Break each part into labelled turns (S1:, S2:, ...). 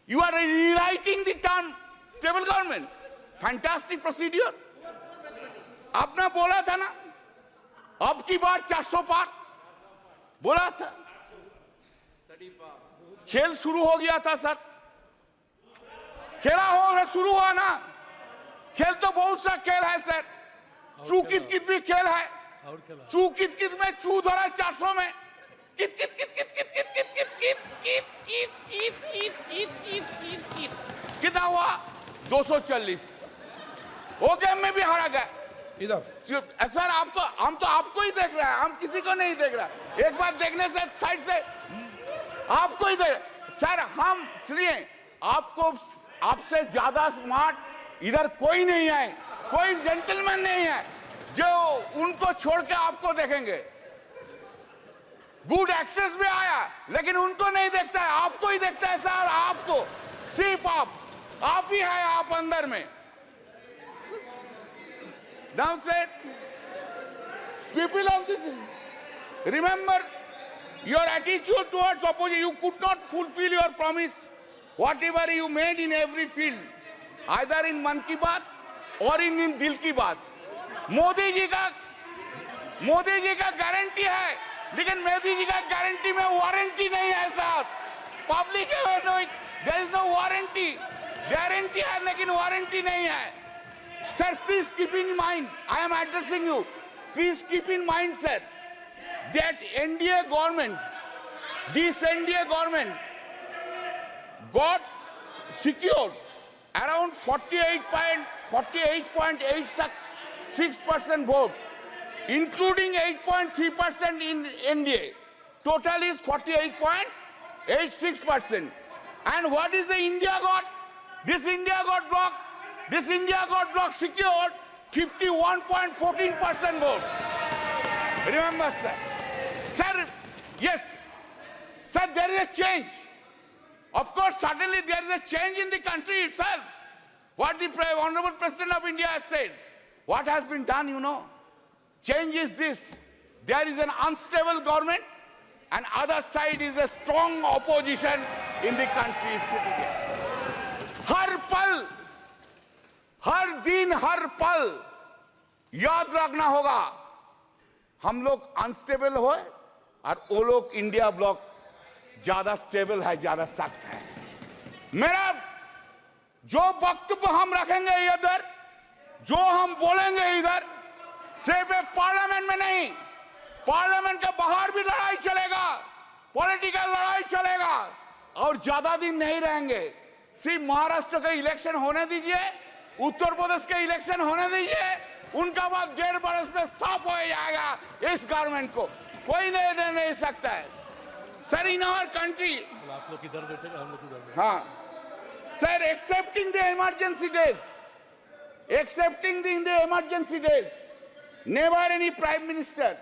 S1: You are rewriting the term stable government. Fantastic procedure. आपने बोला था ना, अब की बार 400 पार बोला था, खेल शुरू हो गया था सर, खेला हो शुरू हुआ ना, खेल तो बहुत सा खेल है सर, चू कित कित भी खेल है, चू कित कित में चू धरा 400 में, कित कित कित कित कित कित कित कित कित कित कित कित कित कित कित कित कित कितना हुआ 240, वो गेम में भी हारा गया।
S2: इधर
S1: सर आपको, हम तो आपको ही देख रहे हैं, हम किसी को नहीं देख रहा। एक बार देखने से साइड से आपको ही देख सर, हम इसलिए आपको, आपसे ज्यादा स्मार्ट इधर कोई नहीं है, कोई जेंटलमैन नहीं है जो उनको छोड़ के आपको देखेंगे। गुड एक्टर्स भी आया लेकिन उनको नहीं देखता है, आपको ही देखता है सर, आपको सिर्फ आप ही है, आप अंदर में। Now said, people of this, remember your attitude towards opposition. You could not fulfill your promise, whatever you made in every field, either in Mann Ki Baat or in Dil Ki Baat. Modi ji का guarantee है, लेकिन मोदी जी का guarantee में warranty नहीं है साहब। Public there is no warranty, guarantee है लेकिन वारंटी नहीं है। Sir, please keep in mind, I am addressing you, please keep in mind, sir, that NDA government, this NDA government got secured around 48.86% vote, including 8.3% in NDA. Total is 48.86%. And what is the India got? This India got blocked. This India got bloc secured 51.14% vote. Remember, sir. Sir, yes. Sir, there is a change. Of course, suddenly there is a change in the country itself. What the Honorable President of India has said. What has been done, you know. Change is this. There is an unstable government and other side is a strong opposition in the country sitting here. हर पल, हर दिन, हर पल याद रखना होगा, हम लोग unstable हो और वो लोग इंडिया ब्लॉक ज्यादा स्टेबल है, ज्यादा सख्त है। मेरा जो वक्तव्य हम रखेंगे इधर, जो हम बोलेंगे इधर, सिर्फ पार्लियामेंट में नहीं, पार्लियामेंट के बाहर भी लड़ाई चलेगा, पॉलिटिकल लड़ाई चलेगा और ज्यादा दिन नहीं रहेंगे। सिर्फ महाराष्ट्र का इलेक्शन होने दीजिए, उत्तर प्रदेश के इलेक्शन होने दीजिए, उनका बाद 1.5 बरस में साफ हो जाएगा इस गवर्नमेंट को, कोई नहीं सकता है। सर, इन आवर कंट्री,
S2: आप लोग किधर बैठे, हम लोग किधर बैठे?
S1: हाँ sir, accepting the emergency days, never any prime minister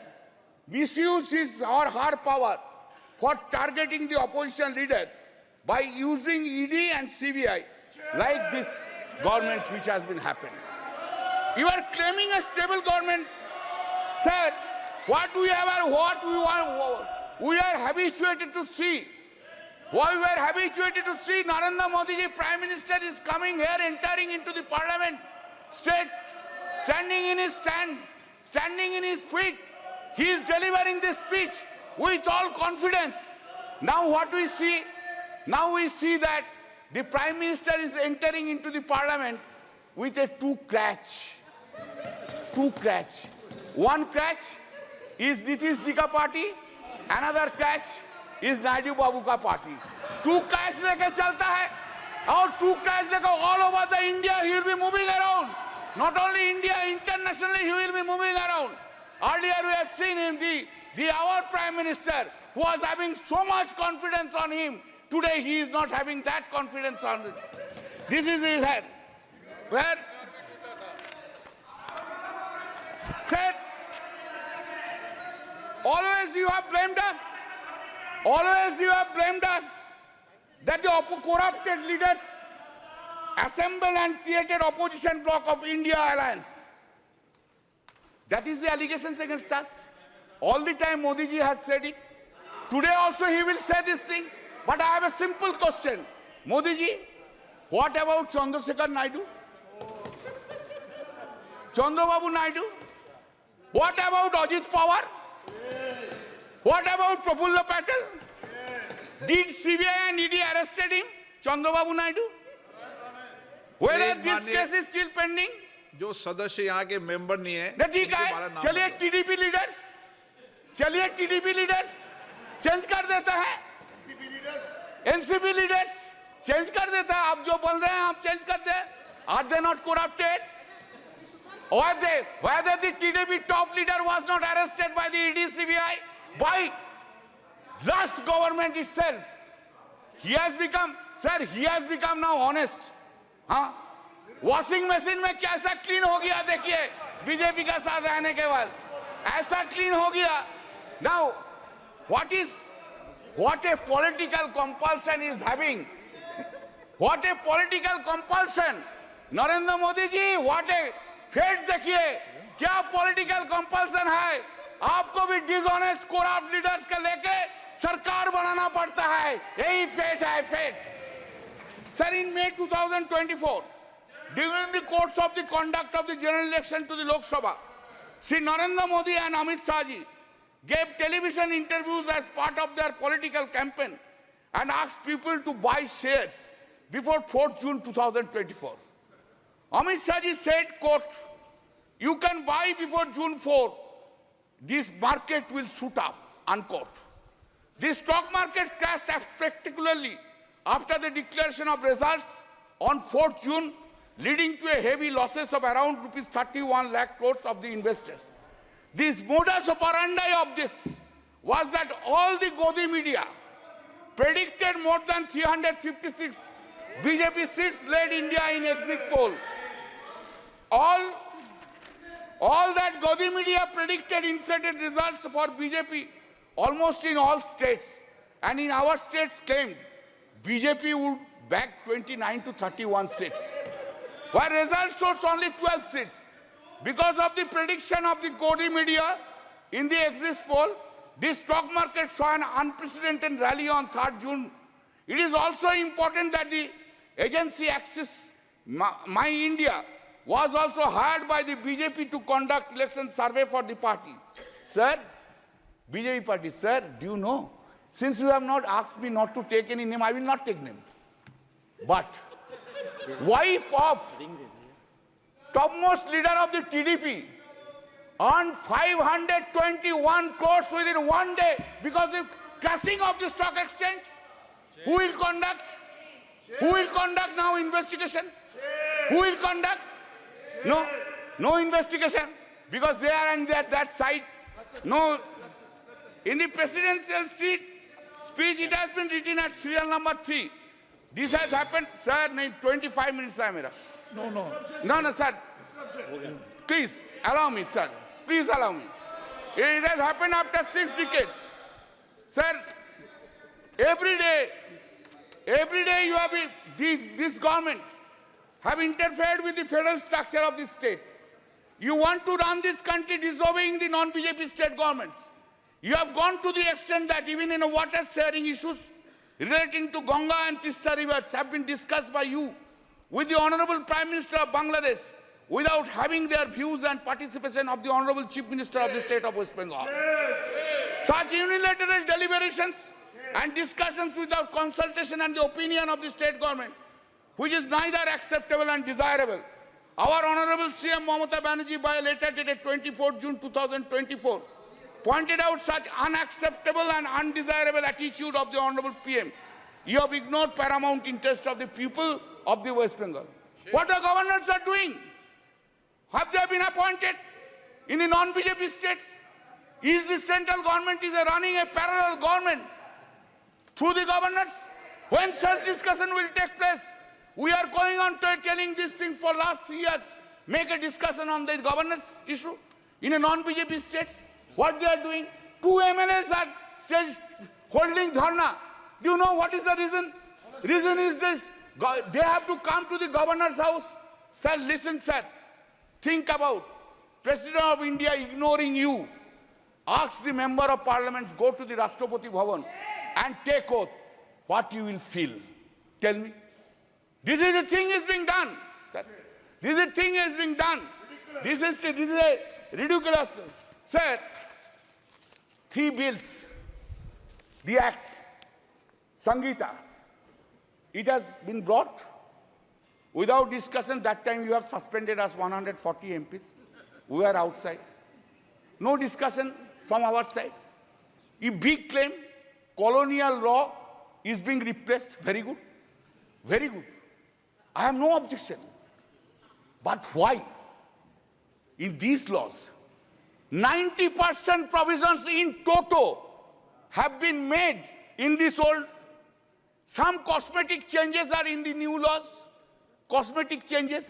S1: misused his or her power for targeting the opposition leader by using ED and CBI like this government which has been happening. You are claiming a stable government. Sir, what we are habituated to see. What we are habituated to see, Narendra Modi ji, Prime Minister, is coming here, entering into the parliament, standing in his feet. He is delivering this speech with all confidence. Now what we see? Now we see that the Prime Minister is entering into the parliament with a two crutch. One crutch is Nitish ji ka party, another crutch is Naidu Babu ka party. Two crutch leke chalta hai, और two crutch leke all over the India he will be moving around. Not only India, internationally he will be moving around. Earlier we have seen him, our Prime Minister, who was having so much confidence on him. Today he is not having that confidence on him. This is his head. Where? Said, always you have blamed us. Always you have blamed us that the corrupted leaders assembled and created opposition bloc of India Alliance. That is the allegations against us. All the time Modi ji has said it. Today also he will say this thing. But I have a simple question. Modi ji, what about Chandrasekhar Naidu? Chandrababu Naidu? What about Ajit Pawar? What about Prafulla Patel? Did CBI and ED arrested him? Chandrababu Naidu? Whether this case is still pending?
S3: जो सदस्य यहाँ के member नहीं है,
S1: ठीक है, चलिए TDP leaders change कर देता है, एनसीपी लीडर्स चेंज कर देता है. आप जो बोल रहे हैं आप चेंज कर दे. Are they not corrupted? Whether the TDP top leader was not arrested by the ED CBI, by last government itself. He has become now honest. हाँ? वॉशिंग मशीन में कैसा क्लीन हो गया देखिए बीजेपी का साथ रहने के बाद ऐसा क्लीन हो गया. Now what a political compulsion is having. What a political compulsion. Narendra Modi ji, what a fate देखिए क्या पॉलिटिकल कंपल्सन है. आपको भी डिसऑनेस्ट करप्ट लीडर्स के लेके सरकार बनाना पड़ता है. यही फेट है, fate. Sir, in May 2024, during the course of the conduct of the general election to the Lok Sabha, Sri Narendra Modi and Amit Shah ji gave television interviews as part of their political campaign and asked people to buy shares before 4th June 2024. Amit Shah ji said, quote, "You can buy before June 4. This market will shoot up," unquote. The stock market crashed spectacularly after the declaration of results on 4th June, leading to a heavy losses of around rupees 31 lakh crores of the investors. This modus operandi of this was that all the Godi media predicted more than 356 BJP seats led India in exit poll. All that Godi media predicted inflated results for BJP almost in all states, and in our states claimed BJP would bag 29 to 31 seats, while results showed only 12 seats. Because of the prediction of the Godi media in the exit poll, the stock market saw an unprecedented rally on 3rd June. It is also important that the agency Axis My India was also hired by the BJP to conduct election survey for the party. Sir, BJP party, sir, do you know? Since you have not asked me not to take any name, I will not take name. But wife of topmost leader of the TDP earned 521 crores within one day because of the crashing of the stock exchange. Who will conduct? Who will conduct now investigation? Who will conduct? No investigation, because they are on that side. No. In the presidential speech, it has been written at serial number 3. This has happened, sir. 25 minutes, sir. No, sir. Please allow me, sir. Please allow me. It has happened after 6 decades, sir. Every day you have this government have interfered with the federal structure of the state. You want to run this country disobeying the non-BJP state governments. You have gone to the extent that even in water sharing issues relating to Ganga and Tista rivers have been discussed by you with the Honorable Prime Minister of Bangladesh without having their views and participation of the Honorable Chief Minister of the state of West Bengal. Such unilateral deliberations and discussions without consultation and the opinion of the state government, which is neither acceptable and desirable. Our Honorable CM Mamata Banerjee, by a letter dated 24 June 2024, pointed out such unacceptable and undesirable attitude of the Honorable PM. You have ignored paramount interest of the people of the West Bengal. What the governors are doing? Have they been appointed in the non-BJP states? Is the central government running a parallel government through the governors? When such discussion will take place? We are going on to telling these things for last 3 years. Make a discussion on the governance issue in a non-BJP states. What they are doing? 2 MLAs are holding dharna. Do you know what is the reason? Reason is this. They have to come to the governor's house. Sir, listen, sir. Think about President of India ignoring you. Ask the member of parliament, go to the Rashtrapati Bhavan and take oath. What you will feel. Tell me. This is the thing is being done. Sir. This is the thing is being done. This is a ridiculous. Sir, 3 bills, the act, Sangeeta, it has been brought without discussion. That time you have suspended us 140 MPs. We are outside. No discussion from our side. A big claim, colonial law is being replaced. Very good. Very good. I have no objection. But why? In these laws, 90% provisions in toto have been made in this old. Some cosmetic changes are in the new laws. Cosmetic changes.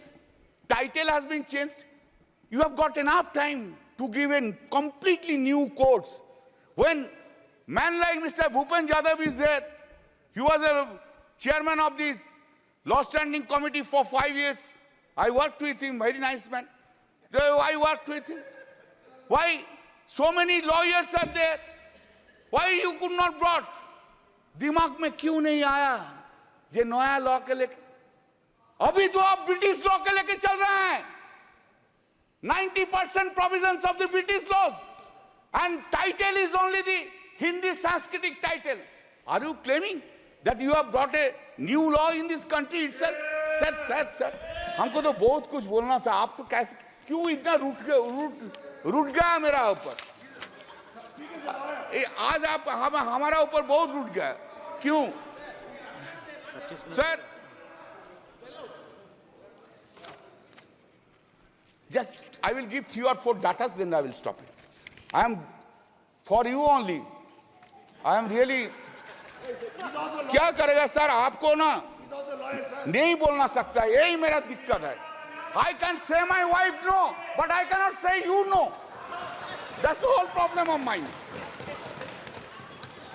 S1: Title has been changed. You have got enough time to give in completely new codes. When man like Mr. Bhupen Yadav is there, he was a chairman of the Law Standing Committee for 5 years. I worked with him, very nice man. I worked with him. Why so many lawyers are there? Why you could not brought? दिमाग में क्यों नहीं आया जे नया law के लेके? अभी तो आप ब्रिटिश लॉ के लेके चल रहे हैं. 90% provisions of the British laws, and title is only the Hindi Sanskritic title. Are you claiming that you have brought a new law in this country itself? Sir, हमको तो बहुत कुछ बोलना था. आप तो कैसे क्यों इतना रूठ गया मेरा ऊपर? आज आप हमारा ऊपर बहुत रूठ गया. क्यों? Sir, just I will give 3 or 4 datas, then I will stop it. I am for you only. I am really. क्या करेगा सर? आपको ना नहीं बोलना सकता. यही मेरा दिक्कत है. I can say my wife no, but I cannot say you no. That's the whole problem of mine.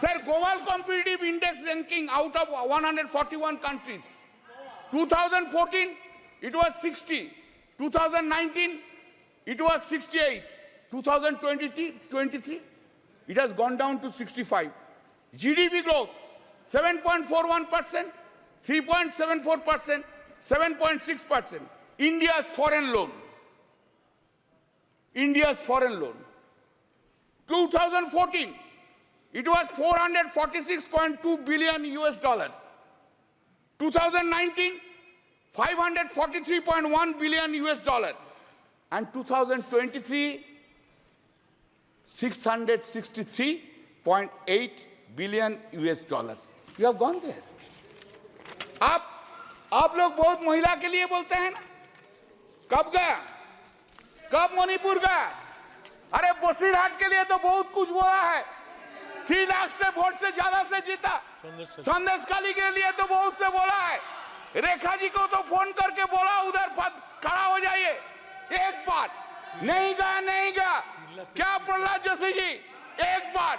S1: Sir, Global Competitive Index ranking out of 141 countries. 2014, it was 60. 2019, it was 68. 2023, it has gone down to 65. GDP growth, 7.41%, 3.74%, 7.6%. India's foreign loan. 2014, it was 446.2 billion US dollar. 2019, 543.1 billion US dollar. And 2023, 663.8 billion US dollars. You have gone there. आप लोग बहुत महिला के लिए बोलते हैं ना? कब गया? कब मणिपुर गया? अरे बसीरहाट के लिए तो बहुत कुछ बोला है. 3 लाख से वोट से ज्यादा से जीता. संदेशखाली के लिए तो बहुत से बोला है. रेखा जी को तो फोन करके बोला उधर खड़ा हो जाइए. एक बार नहीं गया. क्या प्रहलाद जोशी जी? एक बार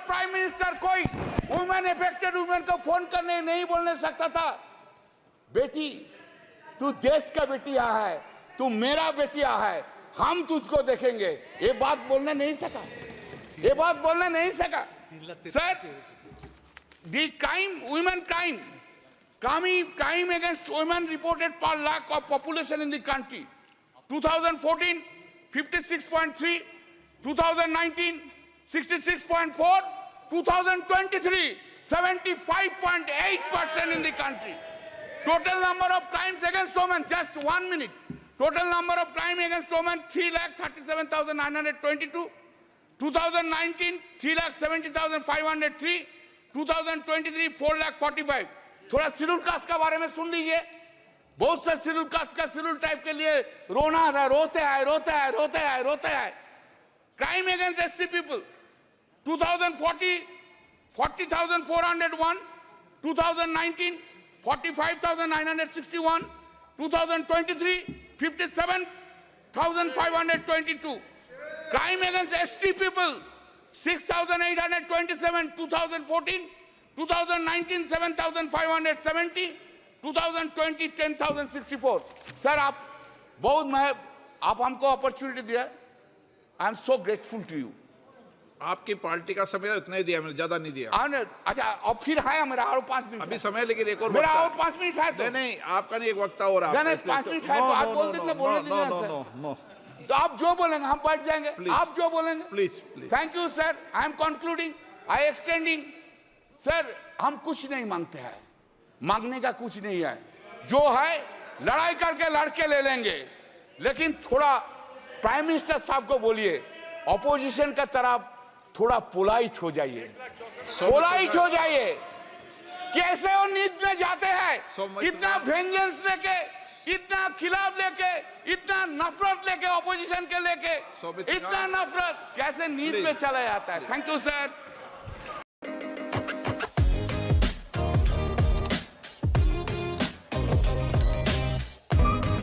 S1: प्राइम मिनिस्टर कोई वुमेन अफेक्टेड वुमेन को फोन करने नहीं बोलने सकता था? बेटी, तू देश का बेटिया है, तू मेरा बेटिया है, हम तुझको देखेंगे. ये बात बोलने नहीं सका. Sir, the women crime against women reported per lakh of population in the country. 2014, 56.3. 2019, 66.4. 2023, 75.8% in the country. Total number of crimes against women, just 1 minute. Total number of crimes against women, 3,37,922. 2019, 3,70,503. 2023, 4,45,000. थोड़ा schedule caste का बारे में सुन लीजिए. बहुत से schedule caste का schedule type के लिए रोते हैं. Crime against SC people, 2040, 40,401. 2019, 45,961. 2023, 57,522. Crime against ST people, 6,827. 2014, 2019, 7,570. 2020, 10,064. Sir, आप हमको अपॉर्चुनिटी दिया. I am so grateful to you.
S3: आपकी पार्टी का समय उतना ही दिया मैंने, ज्यादा नहीं दिया
S1: अच्छा और फिर है मेरा और 5 मिनट
S3: अभी
S1: है।
S3: समय, लेकिन एक और
S1: मेरा
S3: वक्ता
S1: और
S3: है।
S1: 5 मिनट है तो
S3: नहीं नहीं, आपका नहीं, एक वक्ता और
S1: नहीं
S3: आपका,
S1: 5 मिनट है तो आप बोल दीजिए, बोलने दीजिए ना सर। तो आप जो बोलेंगे हम बैठ जाएंगे, आप जो बोलेंगे।
S3: Please please.
S1: Thank you sir, I am concluding, I extending. Sir हम कुछ नहीं मांगते हैं, मांगने का कुछ नहीं है, जो है लड़ाई करके लड़के ले लेंगे, लेकिन थोड़ा प्राइम मिनिस्टर साहब को बोलिए ऑपोजिशन का तरफ थोड़ा पोलाइट हो जाइए, पोलाइट हो जाइए। कैसे वो नींद में जाते हैं, इतना वेंजेंस लेके, इतना खिलाफ लेके, इतना नफरत लेके, ऑपोजिशन के लेके, इतना नफरत कैसे नींद में चला जाता है। Thank you sir.